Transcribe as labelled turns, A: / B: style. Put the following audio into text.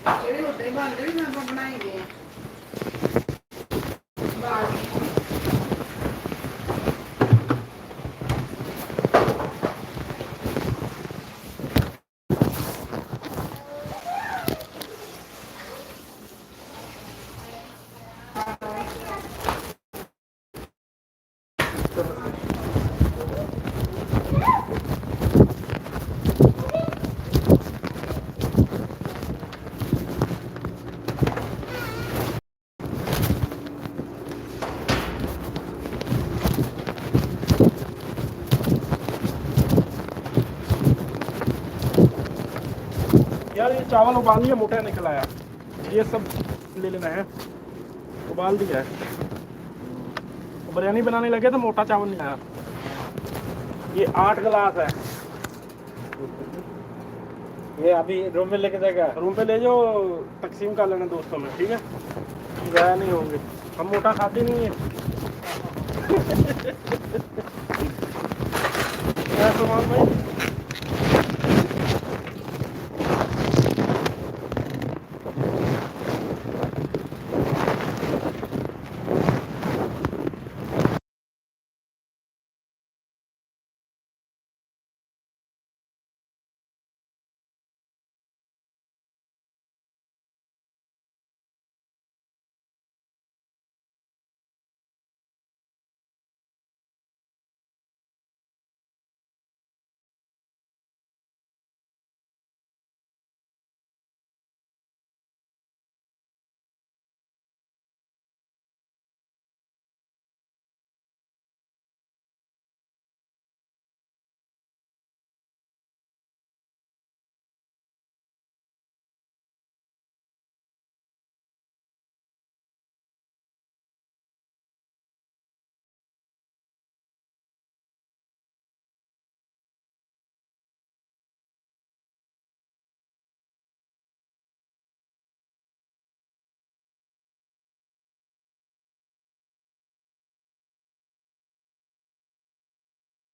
A: ਜਿਹੜੇ ਉੱਤੇ ਬਣਦੇ ਵੀ ਆਪਾਂ ਬਣਾਈ ਗਏ ਬਾਲ
B: यार ये चावल उबाल लिया, मोटा निकल आया। ये सब ले लेना है, उबाल दिया है। बिरयानी बनाने लगे तो मोटा चावल नहीं आया। ये 8 गिलास है।
C: ये अभी रूम में लेके जाएगा।
B: रूम पे ले जाओ, तकसीम कर लेना दोस्तों में, ठीक है? ज़ाया नहीं होंगे, हम मोटा खाते नहीं है। क्या सुमान भाई?